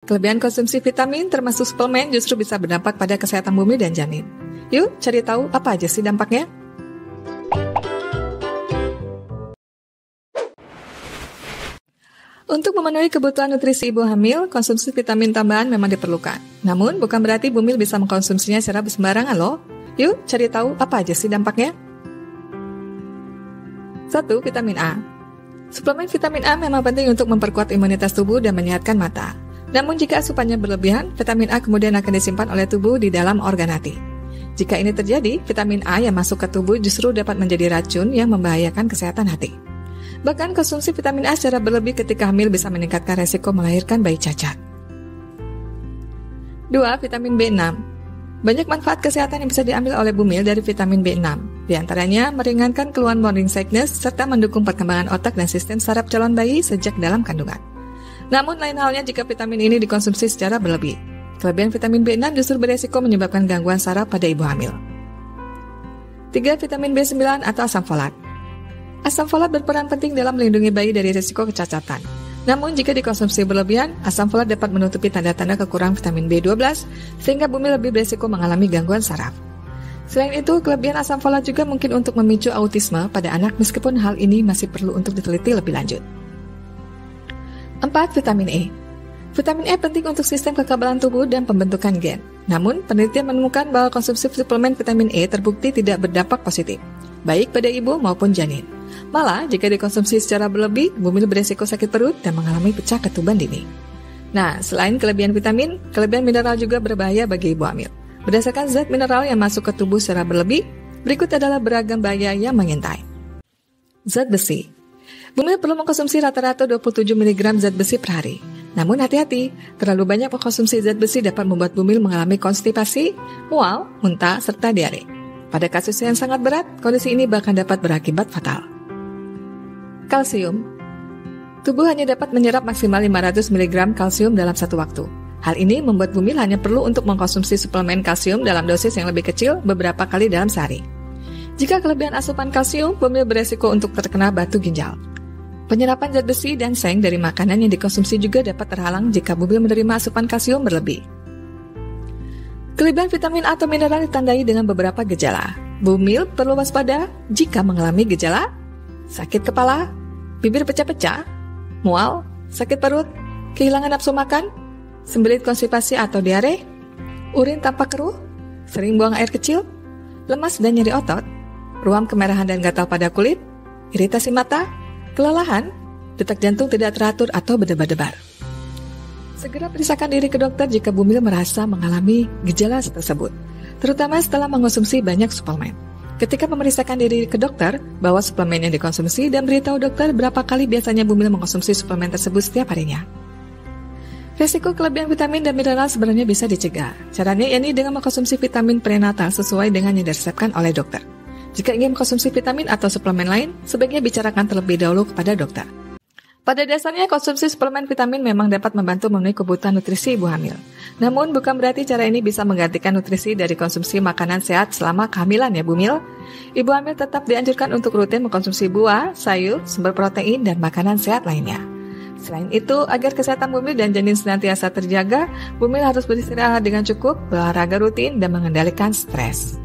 Kelebihan konsumsi vitamin termasuk suplemen justru bisa berdampak pada kesehatan bumil dan janin. Yuk cari tahu apa aja sih dampaknya? Untuk memenuhi kebutuhan nutrisi ibu hamil, konsumsi vitamin tambahan memang diperlukan. Namun bukan berarti bumil bisa mengkonsumsinya secara sembarangan loh. Yuk cari tahu apa aja sih dampaknya? 1. Vitamin A. Suplemen vitamin A memang penting untuk memperkuat imunitas tubuh dan menyehatkan mata. Namun jika asupannya berlebihan, vitamin A kemudian akan disimpan oleh tubuh di dalam organ hati. Jika ini terjadi, vitamin A yang masuk ke tubuh justru dapat menjadi racun yang membahayakan kesehatan hati. Bahkan konsumsi vitamin A secara berlebih ketika hamil bisa meningkatkan resiko melahirkan bayi cacat. 2. Vitamin B6. Banyak manfaat kesehatan yang bisa diambil oleh bumil dari vitamin B6. Di antaranya meringankan keluhan morning sickness serta mendukung perkembangan otak dan sistem saraf calon bayi sejak dalam kandungan. Namun lain halnya jika vitamin ini dikonsumsi secara berlebih. Kelebihan vitamin B6 justru beresiko menyebabkan gangguan saraf pada ibu hamil. 3. Vitamin B9 atau asam folat. Asam folat berperan penting dalam melindungi bayi dari risiko kecacatan. Namun jika dikonsumsi berlebihan, asam folat dapat menutupi tanda-tanda kekurangan vitamin B12 sehingga bumil lebih beresiko mengalami gangguan saraf. Selain itu, kelebihan asam folat juga mungkin untuk memicu autisme pada anak meskipun hal ini masih perlu untuk diteliti lebih lanjut. 4. Vitamin E. Vitamin E penting untuk sistem kekebalan tubuh dan pembentukan gen. Namun, penelitian menemukan bahwa konsumsi suplemen vitamin E terbukti tidak berdampak positif, baik pada ibu maupun janin. Malah, jika dikonsumsi secara berlebih, bumil beresiko sakit perut dan mengalami pecah ketuban dini. Nah, selain kelebihan vitamin, kelebihan mineral juga berbahaya bagi ibu hamil. Berdasarkan zat mineral yang masuk ke tubuh secara berlebih, berikut adalah beragam bahaya yang mengintai. Zat besi. Bumil perlu mengkonsumsi rata-rata 27 mg zat besi per hari. Namun hati-hati, terlalu banyak mengkonsumsi zat besi dapat membuat bumil mengalami konstipasi, mual, muntah, serta diare. Pada kasus yang sangat berat, kondisi ini bahkan dapat berakibat fatal. Kalsium. Tubuh hanya dapat menyerap maksimal 500 mg kalsium dalam satu waktu. Hal ini membuat bumil hanya perlu untuk mengkonsumsi suplemen kalsium dalam dosis yang lebih kecil beberapa kali dalam sehari. Jika kelebihan asupan kalsium, bumil beresiko untuk terkena batu ginjal. Penyerapan zat besi dan seng dari makanan yang dikonsumsi juga dapat terhalang jika bumil menerima asupan kalsium berlebih. Kelebihan vitamin atau mineral ditandai dengan beberapa gejala. Bumil perlu waspada jika mengalami gejala sakit kepala, bibir pecah-pecah, mual, sakit perut, kehilangan nafsu makan, sembelit konstipasi atau diare, urin tanpa keruh, sering buang air kecil, lemas dan nyeri otot, ruam kemerahan dan gatal pada kulit, iritasi mata, kelelahan, detak jantung tidak teratur atau berdebar-debar. Segera periksakan diri ke dokter jika bumil merasa mengalami gejala tersebut, terutama setelah mengonsumsi banyak suplemen. Ketika memeriksakan diri ke dokter, bawa suplemen yang dikonsumsi dan beritahu dokter berapa kali biasanya bumil mengkonsumsi suplemen tersebut setiap harinya. Risiko kelebihan vitamin dan mineral sebenarnya bisa dicegah. Caranya yakni dengan mengkonsumsi vitamin prenatal sesuai dengan yang diresepkan oleh dokter. Jika ingin mengkonsumsi vitamin atau suplemen lain, sebaiknya bicarakan terlebih dahulu kepada dokter. Pada dasarnya, konsumsi suplemen vitamin memang dapat membantu memenuhi kebutuhan nutrisi ibu hamil. Namun, bukan berarti cara ini bisa menggantikan nutrisi dari konsumsi makanan sehat selama kehamilan ya bumil. Ibu hamil tetap dianjurkan untuk rutin mengkonsumsi buah, sayur, sumber protein, dan makanan sehat lainnya. Selain itu, agar kesehatan bumil dan janin senantiasa terjaga, bumil harus beristirahat dengan cukup, berolahraga rutin, dan mengendalikan stres.